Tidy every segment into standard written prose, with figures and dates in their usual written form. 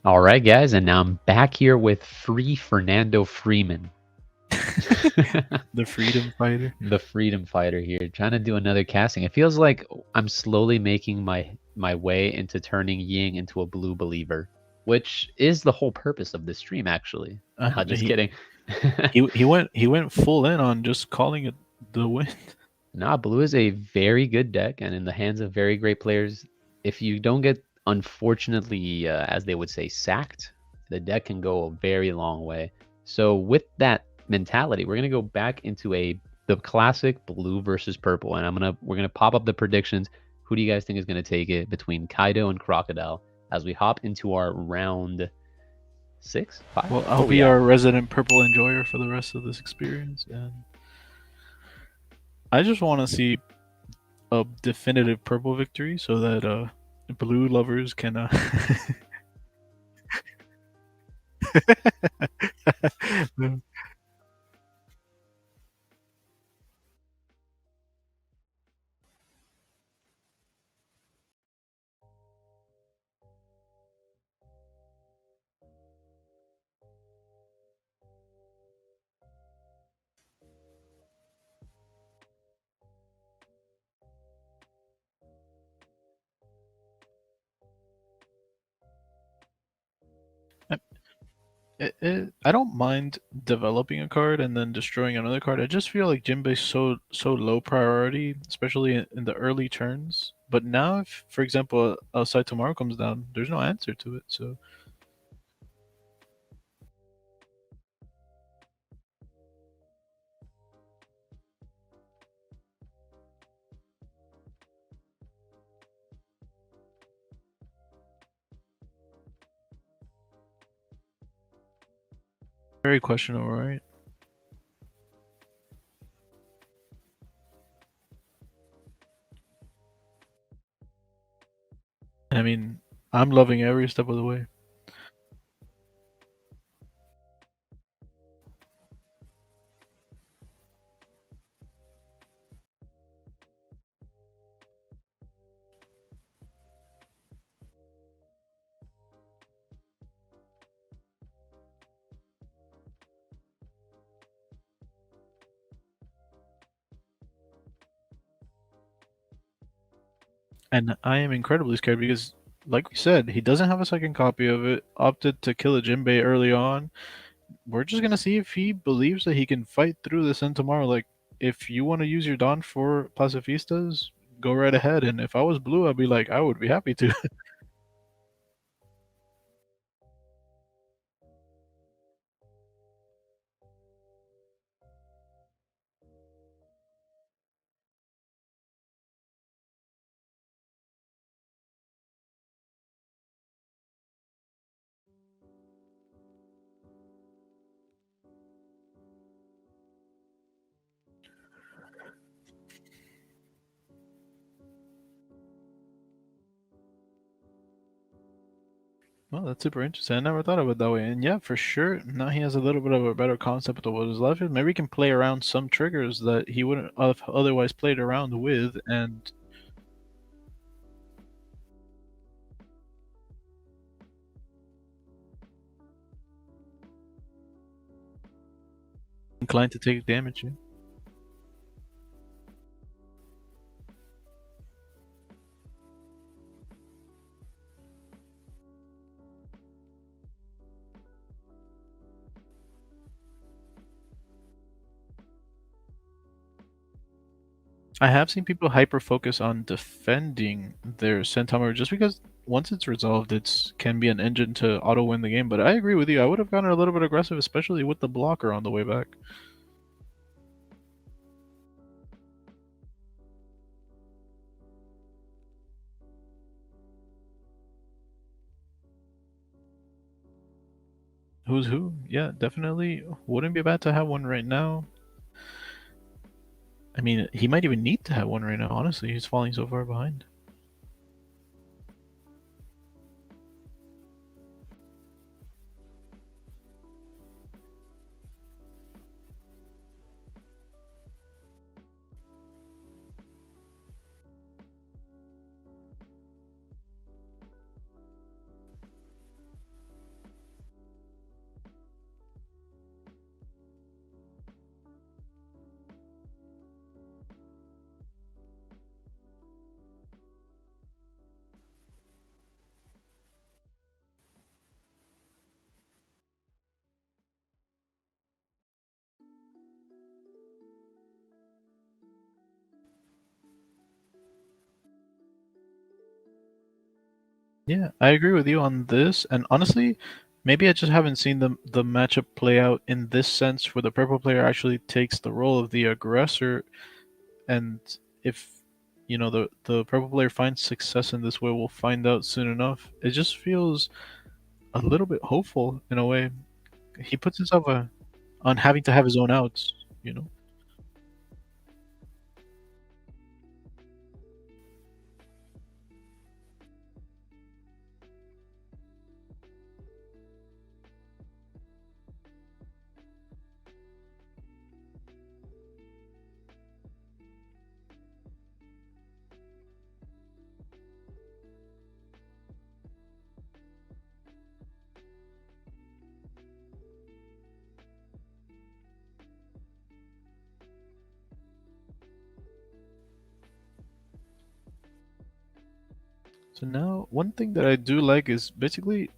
All right, guys, and now I'm back here with Free Fernando Freeman. The freedom fighter. The freedom fighter here, trying to do another casting. It feels like I'm slowly making my way into turning Ying into a blue believer, which is the whole purpose of this stream, actually. Just He kidding. he went full in on just calling it the win. Nah, blue is a very good deck, and in the hands of very great players, if you don't get, unfortunately, as they would say, sacked, the deck can go a very long way. So with that mentality, we're gonna go back into the classic blue versus purple, and we're gonna pop up the predictions. Who do you guys think is gonna take it between Kaido and Crocodile as we hop into our round six, five? Well, I'll Where we be at? our resident purple enjoyer for the rest of this experience, and I just want to see a definitive purple victory so that blue lovers can. I don't mind developing a card and then destroying another card. I just feel like Jinbei's so low priority, especially in the early turns. But now, if for example, outside tomorrow comes down, there's no answer to it. So very questionable, right? I mean, I'm loving every step of the way. And I am incredibly scared because, like we said, he doesn't have a second copy of it. Opted to kill a Jinbei early on. We're just gonna see if he believes that he can fight through this end tomorrow. Like, if you want to use your Dawn for pacifistas, go right ahead. And if I was blue, I'd be like, I would be happy to. Well, that's super interesting. I never thought of it that way. And yeah, for sure, now he has a little bit of a better concept of what his life is. Maybe he can play around some triggers that he wouldn't have otherwise played around with, and inclined to take damage. Yeah. I have seen people hyper focus on defending their centaur just because once it's resolved, it's can be an engine to auto win the game. But I agree with you. I would have gotten a little bit aggressive, especially with the blocker on the way back. Who's who? Yeah, definitely wouldn't be bad to have one right now. I mean, he might even need to have one right now. Honestly, he's falling so far behind. Yeah, I agree with you on this. And honestly, maybe I just haven't seen the matchup play out in this sense where the purple player actually takes the role of the aggressor. And if the purple player finds success in this way, we'll find out soon enough. It just feels a little bit hopeful in a way. He puts himself on having to have his own outs, you know. So now, one thing that I do like is basically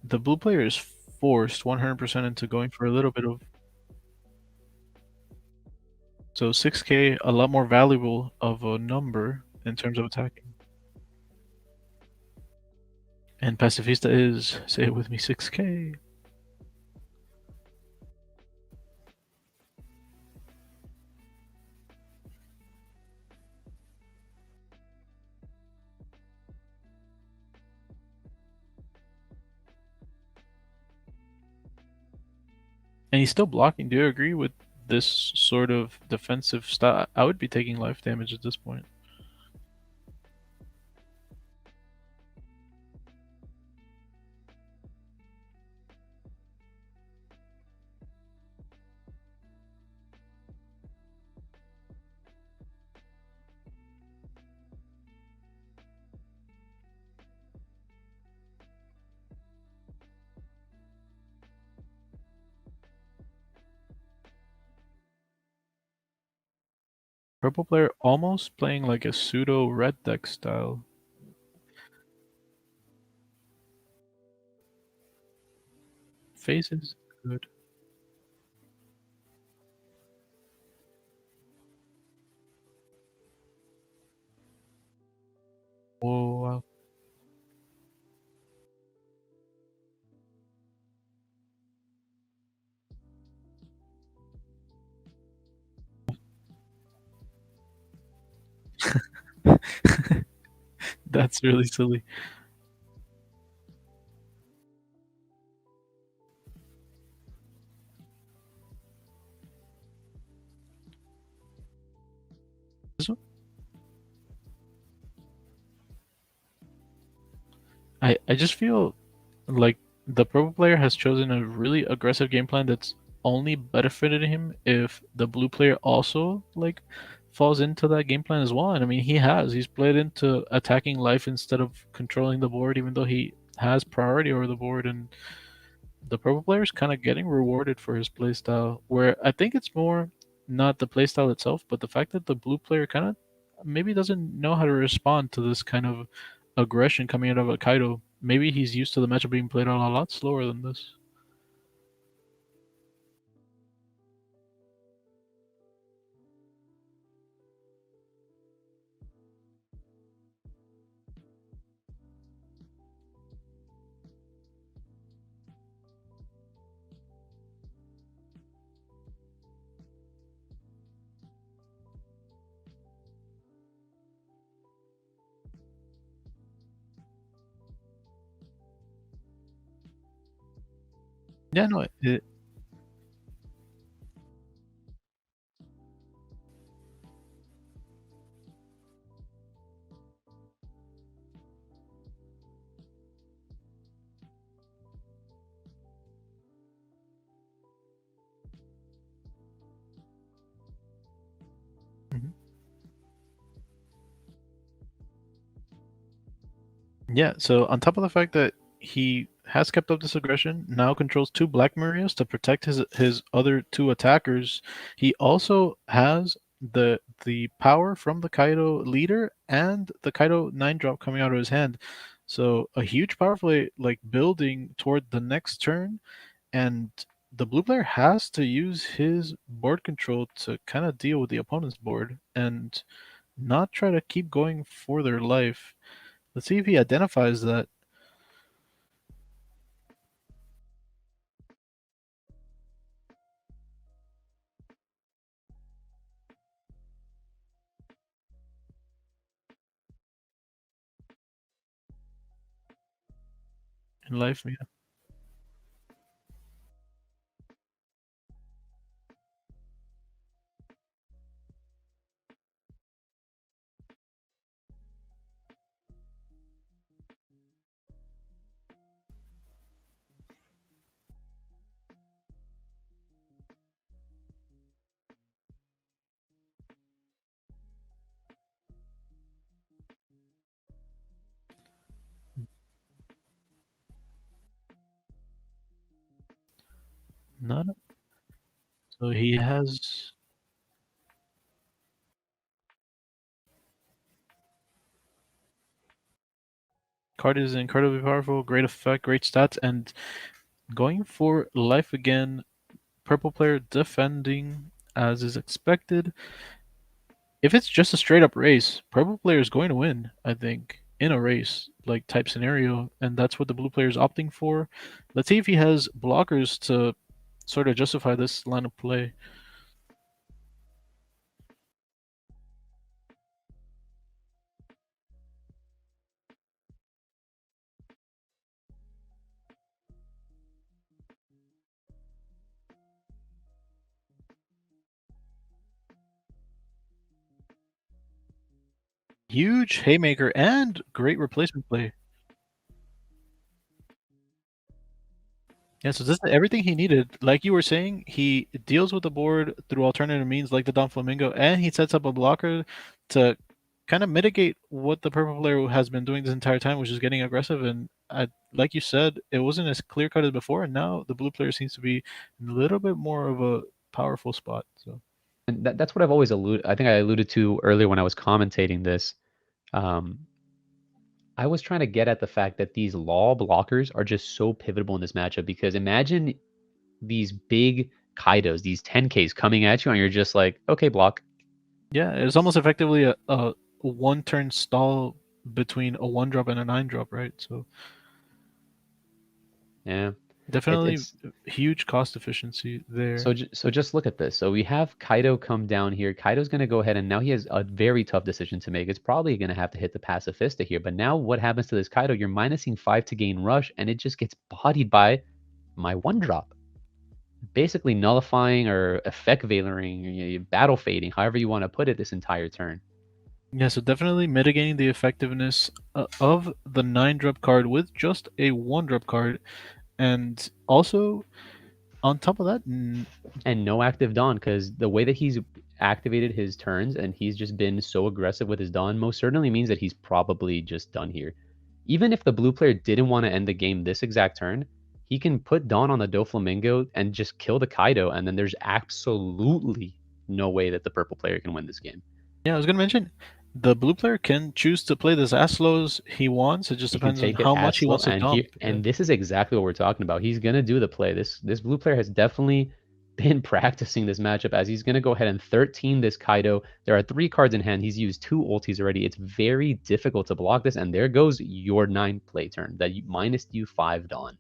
the blue player is forced 100% into going for a little bit of. So 6K, a lot more valuable of a number in terms of attacking. And Pacifista is, say it with me, 6K. And he's still blocking. Do you agree with this sort of defensive style? I would be taking life damage at this point. Purple player almost playing like a pseudo red deck style. Face is good. Whoa, wow. That's really silly. This one- I just feel like the purple player has chosen a really aggressive game plan that's only benefited him if the blue player also like falls into that game plan as well. And I mean, he's played into attacking life instead of controlling the board, even though he has priority over the board. And the purple player is kind of getting rewarded for his playstyle. Where I think it's more not the playstyle itself, but the fact that the blue player kind of maybe doesn't know how to respond to this kind of aggression coming out of a Kaido. Maybe he's used to the matchup being played out a lot slower than this. Yeah, no, mhm. Yeah, so on top of the fact that he has kept up this aggression, now controls two Black Marias to protect his other two attackers. He also has the power from the Kaido leader and the Kaido 9-drop coming out of his hand. So a huge power play like building toward the next turn, and the blue player has to use his board control to kind of deal with the opponent's board and not try to keep going for their life. Let's see if he identifies that. in life. Yeah. Not so he has card is incredibly powerful, great effect, great stats, and going for life again. Purple player defending as is expected. If it's just a straight up race, purple player is going to win, I think, in a race like type scenario, and that's what the blue player is opting for. Let's see if he has blockers to sort of justify this line of play. Huge haymaker and great replacement play. Yeah, so this is everything he needed. Like you were saying, he deals with the board through alternative means like the Don Flamingo, and he sets up a blocker to kind of mitigate what the purple player has been doing this entire time, which is getting aggressive. And like you said, it wasn't as clear cut as before, and now the blue player seems to be in a little bit more of a powerful spot. So And that's what I've always alluded. I think I alluded to earlier when I was commentating this. Um, I was trying to get at the fact that these law blockers are just so pivotal in this matchup because imagine these big Kaidos, these 10Ks coming at you, and you're just like, okay, block. yeah, it's almost effectively a one turn stall between a one drop and a nine drop, right? So Yeah, definitely it's huge cost efficiency there. so just look at this. So we have Kaido come down here. Kaido's going to go ahead and now he has a very tough decision to make. It's probably going to have to hit the Pacifista here. But now what happens to this Kaido? You're minusing 5 to gain rush, and it just gets bodied by my one drop. Basically nullifying or effect veiling, battle fading, however you want to put it, this entire turn. Yeah, so definitely mitigating the effectiveness of the 9 drop card with just a 1 drop card. And also, on top of that, And no active Dawn because the way that he's activated his turns and he's just been so aggressive with his Dawn most certainly means that he's probably just done here. Even if the blue player didn't want to end the game this exact turn, he can put Dawn on the Doflamingo and just kill the Kaido, and then there's absolutely no way that the purple player can win this game. yeah, I was going to mention the blue player can choose to play this as slow as he wants. It just He can depends on take it how as much he slow wants to and here dump. Yeah. and this is exactly what we're talking about. He's gonna do the play. This blue player has definitely been practicing this matchup as he's gonna go ahead and 13 this Kaido. There are 3 cards in hand. He's used 2 ultis already. It's very difficult to block this, and there goes your 9 play turn that you minus you 5 Dawn.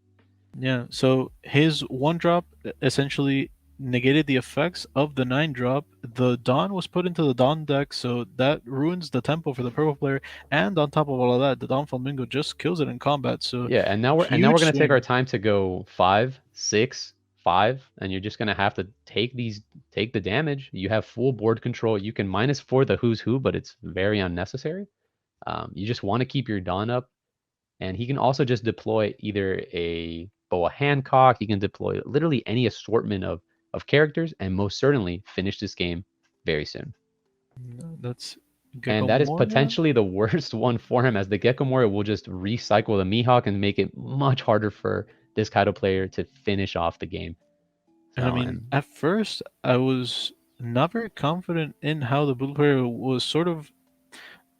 Yeah, so his 1 drop essentially negated the effects of the 9 drop. The Dawn was put into the Dawn deck, so that ruins the tempo for the purple player. And on top of all of that, the Dawn Flamingo just kills it in combat. So Yeah, and now we're huge gonna take our swing. time to go 5, 6, 5, and you're just gonna have to take the damage. You have full board control. You can minus 4 the who's who, but it's very unnecessary. You just want to keep your Dawn up, and he can also just deploy either a Boa Hancock. He can deploy literally any assortment of characters, and most certainly finish this game very soon. No, that's And Gecko that is Moria. potentially the worst one for him, as the Gecko Moria will just recycle the Mihawk and make it much harder for this Kaido player to finish off the game. And I So, mean, and at first, I was not very confident in how the blue player was sort of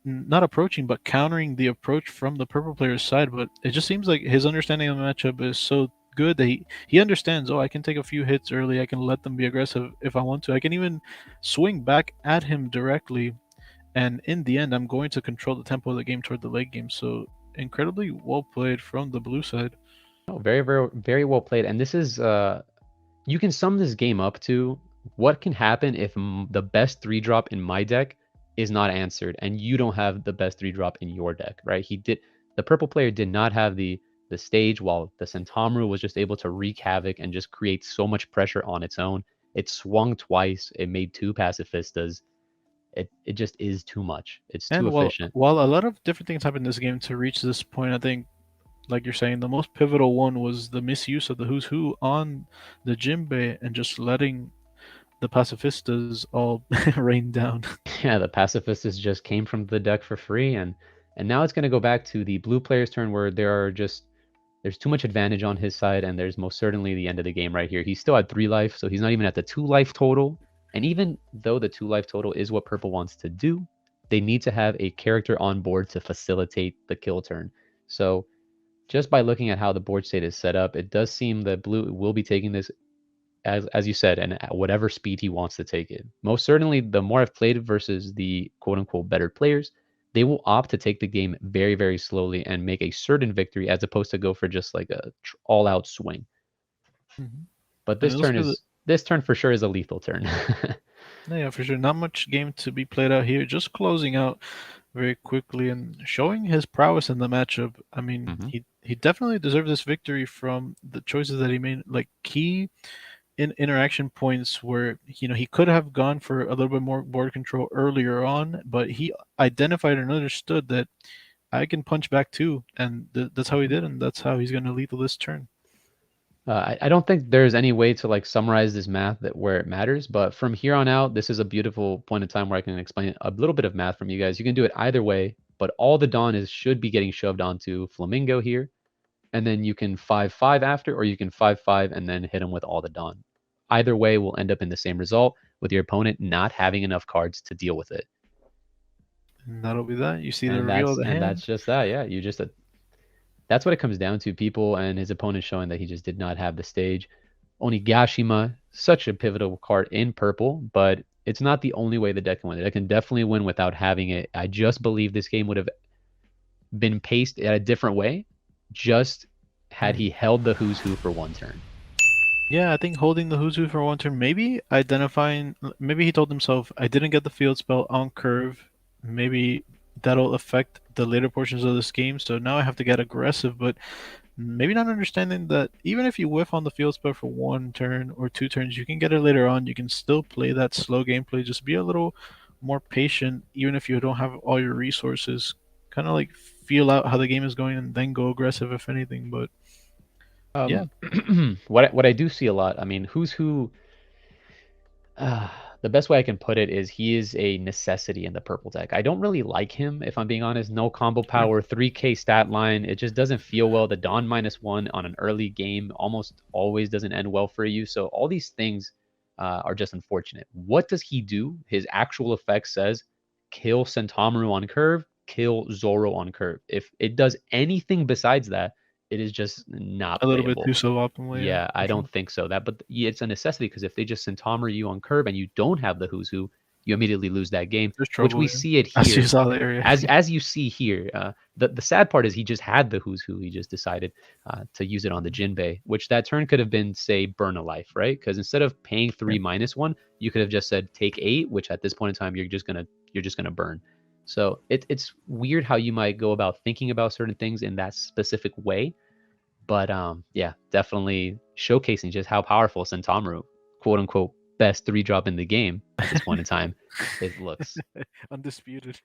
not approaching, but countering the approach from the purple player's side. But it just seems like his understanding of the matchup is so good that he understands. Oh, I can take a few hits early. I can let them be aggressive if I want to. I can even swing back at him directly. And in the end, I'm going to control the tempo of the game toward the late game. So incredibly well played from the blue side. no, very, very, very well played. And this is you can sum this game up to what can happen if the best 3 drop in my deck is not answered and you don't have the best 3 drop in your deck, right? The purple player did not have the the stage, while the Sentamru was just able to wreak havoc and just create so much pressure on its own. It swung twice. It made two pacifistas. It just is too much. It's too And efficient. while a lot of different things happened in this game to reach this point, I think, like you're saying, the most pivotal one was the misuse of the Who's Who on the Jinbei and just letting the pacifistas all rain down. Yeah, the pacifistas just came from the deck for free, and now it's going to go back to the blue player's turn where there's too much advantage on his side, and there's most certainly the end of the game right here. He's still at 3 life, so he's not even at the 2 life total. And even though the 2 life total is what purple wants to do, they need to have a character on board to facilitate the kill turn. So just by looking at how the board state is set up, it does seem that blue will be taking this as you said, and at whatever speed he wants to take it. Most certainly, the more I've played versus the quote unquote better players, they will opt to take the game very, very slowly and make a certain victory as opposed to go for just like a all out swing. Mhm. But And it looks good. this turn for sure is a lethal turn. Yeah, for sure. Not much game to be played out here. Just closing out very quickly and showing his prowess in the matchup. I mean, hmm he definitely deserved this victory from the choices that he made. Like key in interaction points where he could have gone for a little bit more board control earlier on, but he identified and understood that I can punch back too, and that's how he did, and that's how he's going to lethal this turn. I don't think there's any way to like summarize this math that where it matters, but from here on out, this is a beautiful point in time where I can explain a little bit of math from you guys. You can do it either way, but all the Dawn is should be getting shoved onto Flamingo here, and then you can 5-5 after, or you can 5-5 and then hit him with all the Dawn. Either way will end up in the same result with your opponent not having enough cards to deal with it. And that'll be that. You see the And reveal of that's the and that's hand. just that. Yeah, you just that's what it comes down to. People and his opponent showing that he just did not have the stage. Onigashima, such a pivotal card in purple, but it's not the only way the deck can win. It can definitely win without having it. I just believe this game would have been paced at a different way, just had Mhm. he held the who's who for one turn. Yeah, I think holding the Who's Who for one turn, maybe identifying, maybe he told himself, I didn't get the field spell on curve. Maybe that'll affect the later portions of this game, so now I have to get aggressive, but maybe not understanding that even if you whiff on the field spell for one turn or two turns, you can get it later on. You can still play that slow gameplay. Just be a little more patient, even if you don't have all your resources. Kind of like feel out how the game is going and then go aggressive if anything. But yeah, Um, what I do see a lot. I mean, who's who Uh, the best way I can put it is he is a necessity in the purple deck. I don't really like him, if I'm being honest. No combo sure. power, 3K stat line. It just doesn't feel well. The Dawn -1 on an early game almost always doesn't end well for you. So all these things are just unfortunate. What does he do? His actual effect says kill Sentomaru on curve, kill Zoro on curve. If it does anything besides that, it is just not A little bit too playable. suboptimal, yeah, Yeah, for I don't sure. think so. But yeah, it's a necessity because if they just Centaumer you on curve and you don't have the who's who, you immediately lose that game, There's which trouble, we yeah. see it As you here. saw there, yeah. As you see here, the sad part is he just had the who's who. He just decided to use it on the Jinbei, which that turn could have been say burn a life, right? Because instead of paying Sure. 3 - 1, you could have just said take 8, which at this point in time you're just gonna burn. So it's weird how you might go about thinking about certain things in that specific way, but yeah, definitely showcasing just how powerful Sentomaru, quote unquote, best 3 drop in the game at this point in time, it looks. Undisputed.